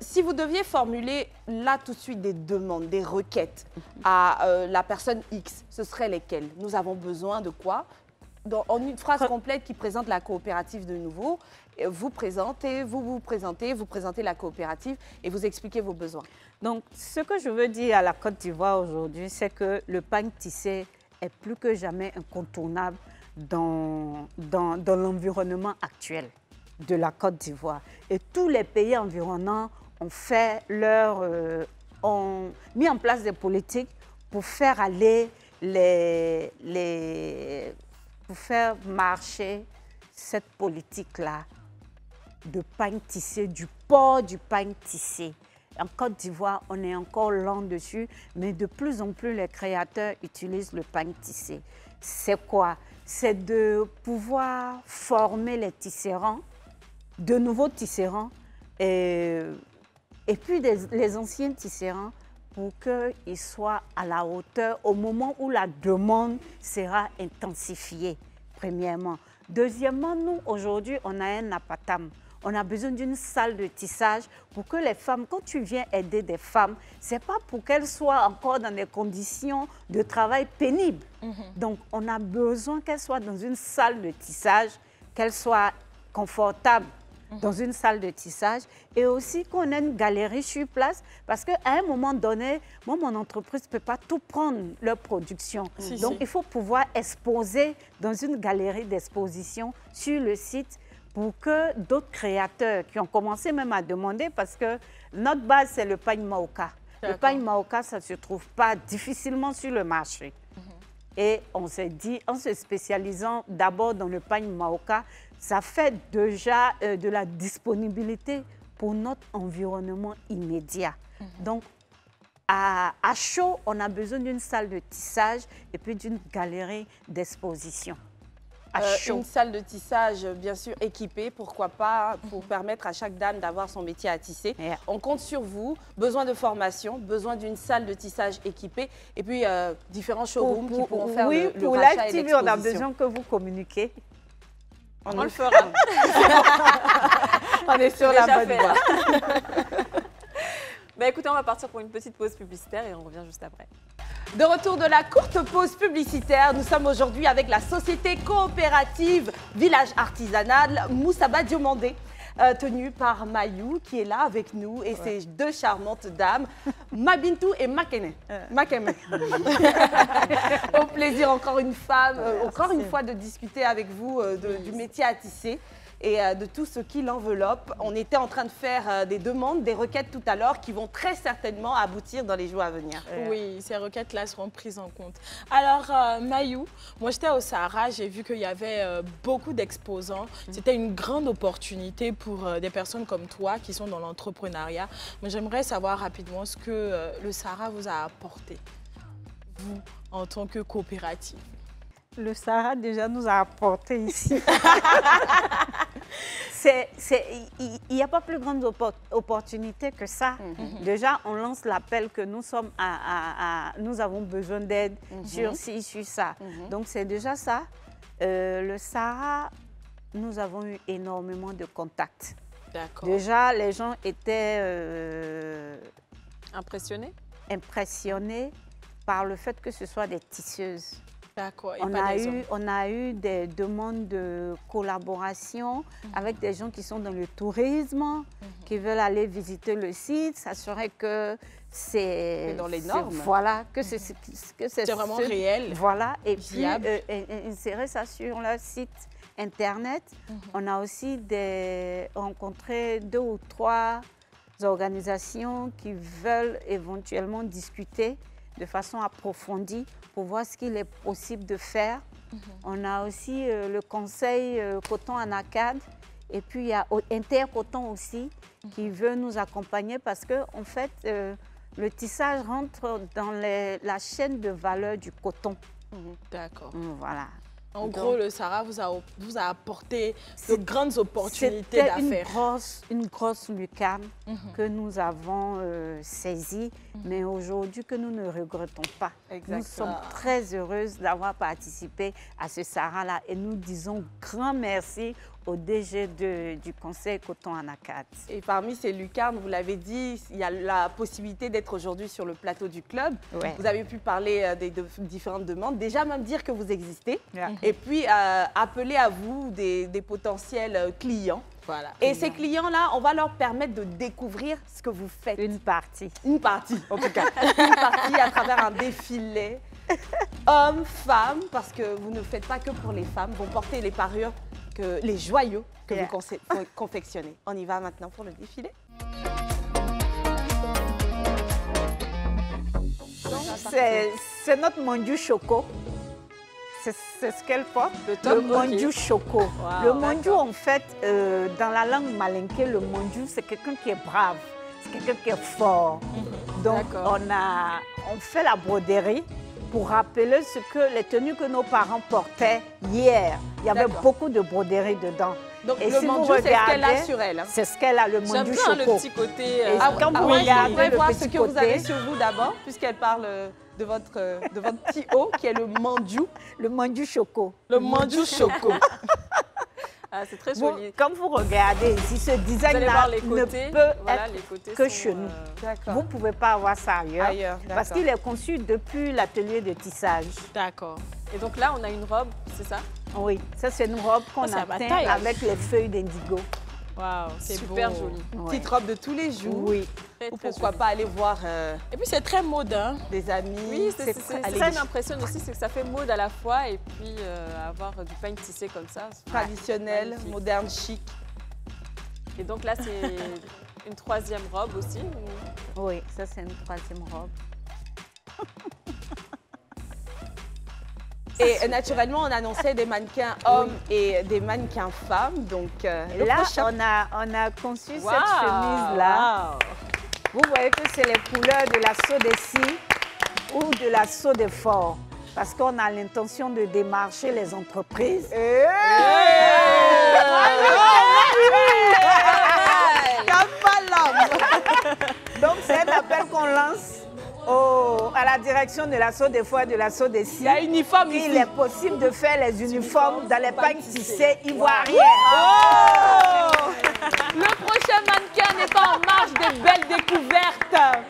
Si vous deviez formuler là tout de suite des demandes, des requêtes à la personne X, ce serait lesquelles? Nous avons besoin de quoi? En une phrase complète qui présente la coopérative de nouveau, vous présentez la coopérative et vous expliquez vos besoins. Donc, ce que je veux dire à la Côte d'Ivoire aujourd'hui, c'est que le pagne tissé est plus que jamais incontournable dans l'environnement actuel de la Côte d'Ivoire. Et tous les pays environnants ont mis en place des politiques pour faire aller pour faire marcher cette politique-là de pagne tissé, du port du pagne tissé. En Côte d'Ivoire, on est encore lent dessus, mais de plus en plus, les créateurs utilisent le pagne tissé. C'est quoi? C'est de pouvoir former les tisserands, de nouveaux tisserands, et puis les anciens tisserands, pour qu'ils soient à la hauteur au moment où la demande sera intensifiée, premièrement. Deuxièmement, nous, aujourd'hui, on a un apatam. On a besoin d'une salle de tissage pour que les femmes, quand tu viens aider des femmes, ce n'est pas pour qu'elles soient encore dans des conditions de travail pénibles. Donc, on a besoin qu'elles soient dans une salle de tissage, qu'elles soient confortables. dans une salle de tissage et aussi qu'on ait une galerie sur place parce qu'à un moment donné, moi, mon entreprise ne peut pas tout prendre leur production. Donc, il faut pouvoir exposer dans une galerie d'exposition sur le site pour que d'autres créateurs qui ont commencé même à demander parce que notre base, c'est le pagne maoka. Le pagne maoka, ça ne se trouve pas difficilement sur le marché. Et on s'est dit, en se spécialisant d'abord dans le pagne maoka, ça fait déjà de la disponibilité pour notre environnement immédiat. Donc, à chaud, on a besoin d'une salle de tissage et puis d'une galerie d'exposition. Une salle de tissage, bien sûr, équipée, pourquoi pas, pour permettre à chaque dame d'avoir son métier à tisser. On compte sur vous, besoin de formation, besoin d'une salle de tissage équipée, et puis différents showrooms qui pourront faire le pour rachat Live et TV, on a l'exposition. besoin que vous communiquiez. On le fera. On est sur la bonne voie. Bah écoutez, on va partir pour une petite pause publicitaire et on revient juste après. De retour de la courte pause publicitaire, nous sommes aujourd'hui avec la société coopérative Village Artisanal Moussaba Diomandé, tenue par Mayou qui est là avec nous et ses deux charmantes dames, Mabintou et Makene. Au plaisir encore une fois de discuter avec vous du métier à tisser et de tout ce qui l'enveloppe. On était en train de faire des demandes, des requêtes tout à l'heure qui vont très certainement aboutir dans les jours à venir. Oui, ces requêtes-là seront prises en compte. Alors, Mayou, moi j'étais au Sahara, j'ai vu qu'il y avait beaucoup d'exposants. C'était une grande opportunité pour des personnes comme toi qui sont dans l'entrepreneuriat. Mais j'aimerais savoir rapidement ce que le Sahara vous a apporté, vous, en tant que coopérative. Le Sahara déjà nous a apporté ici. Il n'y a pas plus grande opportunité que ça. Déjà, on lance l'appel que nous sommes nous avons besoin d'aide sur ci, sur ça. Donc, c'est déjà ça. Le Sahara, nous avons eu énormément de contacts. D'accord. Déjà, les gens étaient Impressionnés par le fait que ce soit des tisseuses. D'accord. On a eu des demandes de collaboration avec des gens qui sont dans le tourisme, qui veulent aller visiter le site, s'assurer que c'est dans les normes. Voilà, que c'est vraiment réel. Voilà, et viable. puis insérer ça sur leur site internet. On a aussi rencontré 2 ou 3 organisations qui veulent éventuellement discuter de façon approfondie pour voir ce qu'il est possible de faire. On a aussi le conseil Coton Anacad et puis il y a Intercoton aussi qui veut nous accompagner parce que en fait le tissage rentre dans la chaîne de valeur du coton. D'accord. Voilà. En gros, le Sahara vous a apporté de grandes opportunités d'affaires. C'était une grosse lucarne que nous avons saisie, mais aujourd'hui que nous ne regrettons pas. Nous sommes très heureuses d'avoir participé à ce Sahara-là et nous disons grand merci au DG du Conseil Coton Anacad. Et parmi ces lucarnes, vous l'avez dit, il y a la possibilité d'être aujourd'hui sur le plateau du club. Vous avez pu parler des différentes demandes, déjà même dire que vous existez, et puis appeler à vous des potentiels clients. Voilà. Et ces clients-là, on va leur permettre de découvrir ce que vous faites. Une partie, en tout cas. Une partie à travers un défilé. Hommes, femmes, parce que vous ne faites pas que pour les femmes, vont porter les parures, les joyaux que vous confectionnez. On y va maintenant pour le défilé. C'est notre Mondiou Choco. C'est ce qu'elle porte, le Mondiou Choco. Le Mondiou, en fait, dans la langue malinké, le Mondiou, c'est quelqu'un qui est brave, c'est quelqu'un qui est fort. Donc, on fait la broderie pour rappeler ce que les tenues que nos parents portaient hier. Il y avait beaucoup de broderie dedans. Donc, et le si Mondiou, c'est ce qu'elle a sur elle. C'est ce qu'elle a, le Mondiou Choco. J'aime bien le petit côté... quand vous regardez voir ce que vous avez sur vous d'abord, puisqu'elle parle de votre petit haut, qui est le Mondiou. Le Mondiou Choco. Le Mondiou Choco. C'est très joli. Comme vous regardez ici, ce design-là ne peut être que chez nous. Vous ne pouvez pas avoir ça ailleurs parce qu'il est conçu depuis l'atelier de tissage. D'accord. Et donc là, on a une robe, c'est ça? Oui, ça c'est une robe qu'on a teinte avec les feuilles d'indigo. Waouh, c'est Super beau. joli. Petite robe de tous les jours. Oui. Très, Ou très pourquoi joli. pas aller voir Et puis c'est très mode, hein. des amis. Oui, c'est aller ça qui m'impressionne aussi, c'est que ça fait mode à la fois et puis avoir du pain tissé comme ça. c'est traditionnel, magnifique. moderne, chic. Et donc là, c'est une troisième robe aussi. Oui, ça c'est une troisième robe. Et naturellement, on annonçait des mannequins hommes et des mannequins femmes. Donc Et le là, prochain. on a conçu Wow, cette chemise-là. wow. Vous voyez que c'est les couleurs de l'assaut des Cils ou de l'assaut des Forts. Parce qu'on a l'intention de démarcher les entreprises. Donc c'est un appel qu'on lance à la direction de l'assaut des Forts et de l'assaut des Cils. Il y a uniforme Il ici. est possible de faire les uniformes dans les pagnes tissées ivoiriennes. Le prochain mannequin n'est pas en marge des belles découvertes.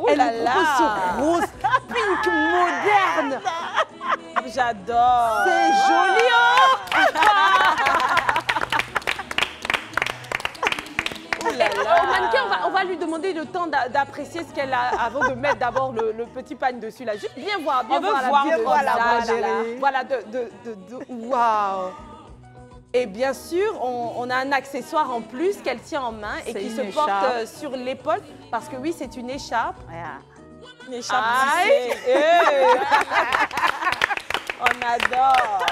Elle nous propose ce rose pink moderne. J'adore. C'est joli, Au mannequin, on va lui demander le temps d'apprécier ce qu'elle a avant de mettre d'abord le petit pagne dessus. Là. Juste bien voir, bien On veut voir, voir, bien voir la voilà, lingerie. Voilà, waouh. Et bien sûr, on a un accessoire en plus qu'elle tient en main et C'est qui une se porte écharpe. sur l'épaule. Parce que oui, c'est une écharpe. Voilà. Une écharpe Aïe, tissée. On adore.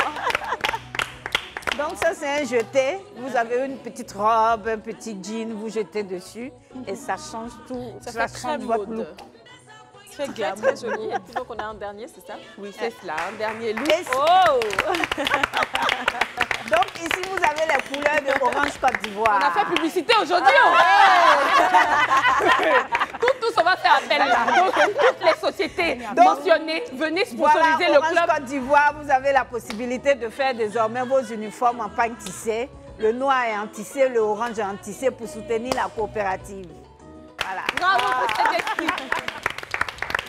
Donc ça c'est un jeté. Vous avez une petite robe, un petit jean, vous jetez dessus et ça change tout. Ça fait très change votre mode. look. Très Très, glamour. très joli. Et puis donc, on a un dernier, c'est ça? Oui, c'est cela. Un dernier look. Et Oh! donc ici vous avez les couleurs de Orange Côte d'Ivoire. On a fait publicité aujourd'hui. Tous, on va faire appel là. Donc, toutes les sociétés mentionnées, venez Voilà, sponsoriser le Orange club. Côte d'Ivoire, vous avez la possibilité de faire désormais vos uniformes en pagne tissée. Le noir est en tissé, le orange est en tissé pour soutenir la coopérative. Voilà. Bravo pour cet esprit.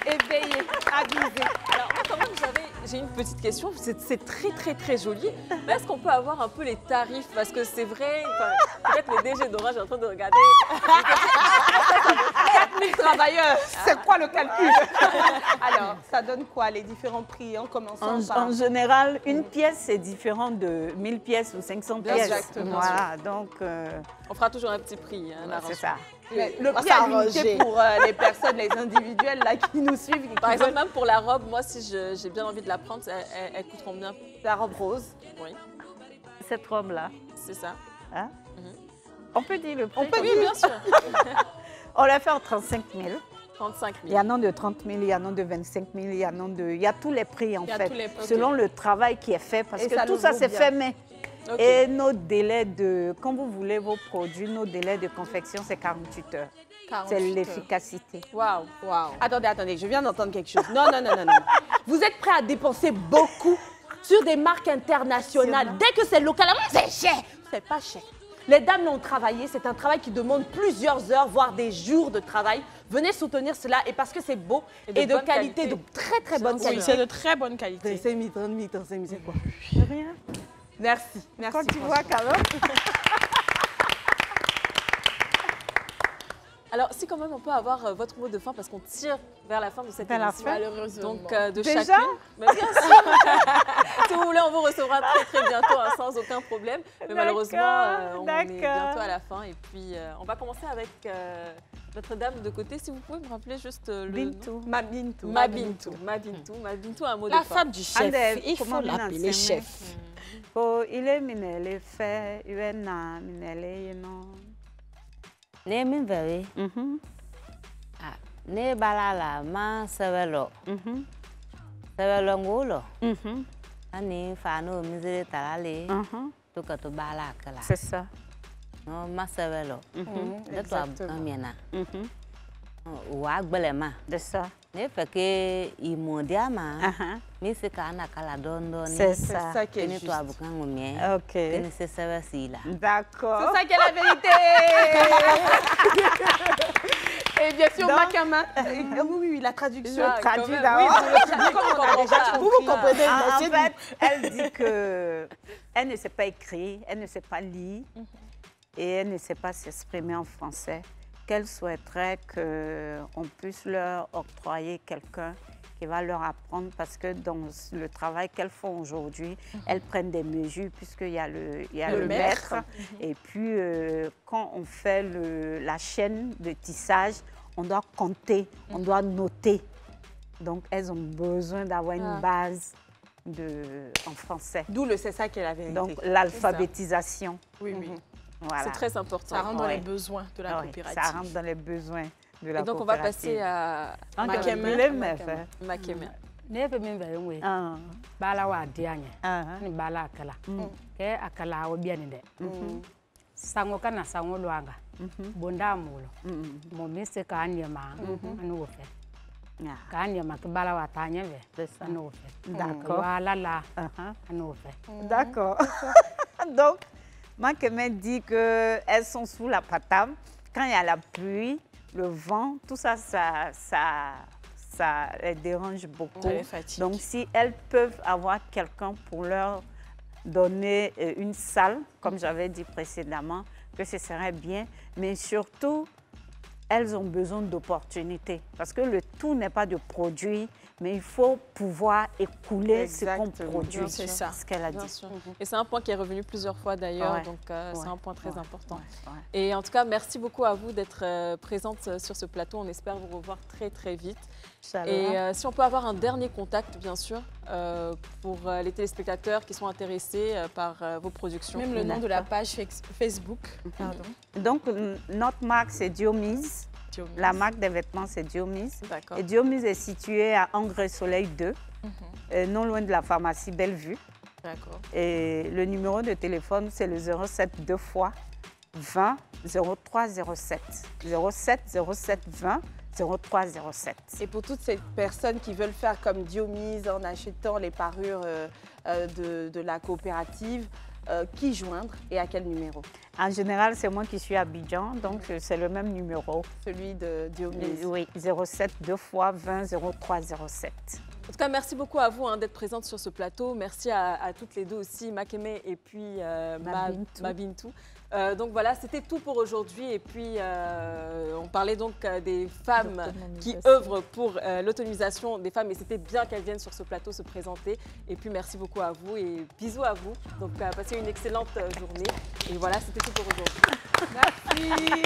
Éveillé, avisé. Alors, moi, quand même, j'ai une petite question. C'est très, très, très joli. Mais est-ce qu'on peut avoir un peu les tarifs? Parce que c'est vrai, peut-être le DG d'Orange est en train de regarder. 4000 travailleurs, c'est quoi le calcul? Alors, ça donne quoi les différents prix en commençant par... En général, une pièce c'est différent de 1000 pièces ou 500 Bien pièces. exactement. Voilà, donc On fera toujours un petit prix. Hein, c'est ça. Le prix est limité pour les personnes, les individuels là, qui nous suivent. Qui Par exemple, veulent même pour la robe, moi, si j'ai bien envie de la prendre, elle coûte combien? la robe rose. Oui, Cette robe-là, c'est ça. hein? Mhm. On peut dire le prix. Oui, bien sûr. On l'a fait en 35 000. 35 Il 000. y en a de 30 000, il y en a de 25 000, il y a tous les prix en Il y a fait, tous les prix. selon le travail qui est fait, parce Et que ça tout le ça vaut c'est bien. fait main. Ok. Et nos délais de, quand vous voulez vos produits, nos délais de confection c'est 48 heures. 48 C'est heures. l'efficacité. Waouh. Waouh. Attendez, je viens d'entendre quelque chose. Non. Vous êtes prêts à dépenser beaucoup sur des marques internationales. Dès que c'est local, c'est cher. C'est pas cher. Les dames l'ont travaillé. C'est un travail qui demande plusieurs heures, voire des jours de travail. Venez soutenir cela. Et parce que c'est beau Et de et de bonne qualité, qualité. de très très bonne Oui, Oui, qualité. c'est de très bonne qualité. 5 000, 30 000, 35 000, c'est quoi? Rien. Merci. Quand tu vois franchement. quand même. Alors, si quand même on peut avoir votre mot de fin, parce qu'on tire vers la fin de cette Vers la émission. fin. Malheureusement. Donc, de Déjà chacune. Mais bien sûr. Si vous voulez, on vous recevra très très bientôt, hein, sans aucun problème. Mais malheureusement, on est bientôt à la fin. Et puis, on va commencer avec notre dame de côté. Si vous pouvez me rappeler juste le nom. Bintou. Ma Bintou. Mabintou, un mot de La fin. femme du chef, André, il comment faut on l'appeler enseigne? chef. Ko ile minele fe iwena minele yino. Ne min vewe. Ne balala ma sewelo. Sewelo ngolo. Ani fano mizere talale. Tuka to bala kala. C'est ça. No ma sewelo. De to Exactement. amiena. Wa gbelema. C'est ça. Ne feke imondiama. Mi se kana kala dondo ni. C'est C'est ça. ça qui est Kini juste. to abukan ngomie. Ok. Kini se sewe sila. D'accord. C'est ça qui est la vérité. Et bien sûr, Donc- Makama. Oui, la traduction. Ah, quand traduit même, d'abord. oui, pour le public, on comprend pas. Vous comprenez, En c'est fait, elle dit que elle ne sait pas écrire, elle ne sait pas lire. et elle ne sait pas s'exprimer en français, qu'elle souhaiterait qu'on puisse leur octroyer quelqu'un qui va leur apprendre, parce que dans le travail qu'elles font aujourd'hui, elles prennent des mesures puisqu'il y a le maître. Et puis, quand on fait la chaîne de tissage, on doit compter, on doit noter. Donc, elles ont besoin d'avoir une base en français. D'où le c'est ça qu'elle avait. Donc, l'alphabétisation. Oui, oui. Voilà. C'est très important. Ça rentre dans les besoins de la coopérative. Ça rentre dans les besoins de la coopérative. Et donc, on va passer à Makeme. Ne be min be ngwe bala wa dianya ni bala akala ke akala wo biani de sango kana sango lwanga bonda mulo mo mise ka anyema anu wo fe ka anyema ke bala wa tanya be anu wo fe D'accord. wala la anu wo fe. D'accord. Donc, Makeme dit qu'elles sont sous la patame. Quand il y a la pluie, le vent, tout ça, ça les dérange beaucoup. Donc, si elles peuvent avoir quelqu'un pour leur donner une salle, comme j'avais dit précédemment, que ce serait bien. Mais surtout, elles ont besoin d'opportunités. Parce que le tout n'est pas de produire, mais il faut pouvoir écouler ce qu'on produit. C'est ça. Ce qu'elle a dit. Et c'est un point qui est revenu plusieurs fois d'ailleurs, donc c'est un point très important. Et en tout cas, merci beaucoup à vous d'être présente sur ce plateau. On espère vous revoir très très vite. Et si on peut avoir un dernier contact, bien sûr, pour les téléspectateurs qui sont intéressés par vos productions. Même le nom de la page Facebook. Pardon. Donc, notre marque, c'est Diomise. La marque des vêtements, c'est Diomise. Et Diomise est située à Engrais-Soleil 2, non loin de la pharmacie Bellevue. Et le numéro de téléphone, c'est le 07 2 fois 20 03 07. 07 07 20 03 07. Et pour toutes ces personnes qui veulent faire comme Diomise en achetant les parures de la coopérative, qui joindre et à quel numéro? En général, c'est moi qui suis à Abidjan, donc c'est le même numéro. Celui de Diomise. Oui, 07 2 fois 20 03 07. En tout cas, merci beaucoup à vous d'être présente sur ce plateau. Merci à toutes les deux aussi, Makeme et puis Mabintou. Donc voilà, c'était tout pour aujourd'hui. Et puis, on parlait donc des femmes qui œuvrent pour l'autonomisation des femmes. Et c'était bien qu'elles viennent sur ce plateau se présenter. Et puis, merci beaucoup à vous et bisous à vous. Donc, passez une excellente journée. Et voilà, c'était tout pour aujourd'hui. Merci.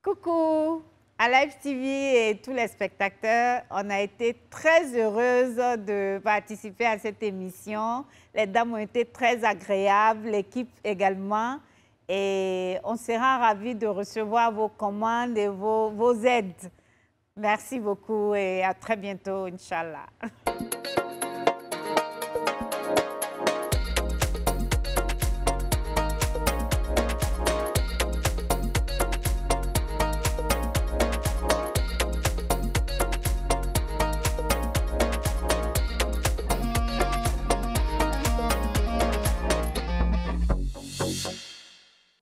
Coucou à Live TV et tous les spectateurs, on a été très heureuses de participer à cette émission. Les dames ont été très agréables, l'équipe également. Et on sera ravis de recevoir vos commandes et vos aides. Merci beaucoup et à très bientôt, Inch'Allah.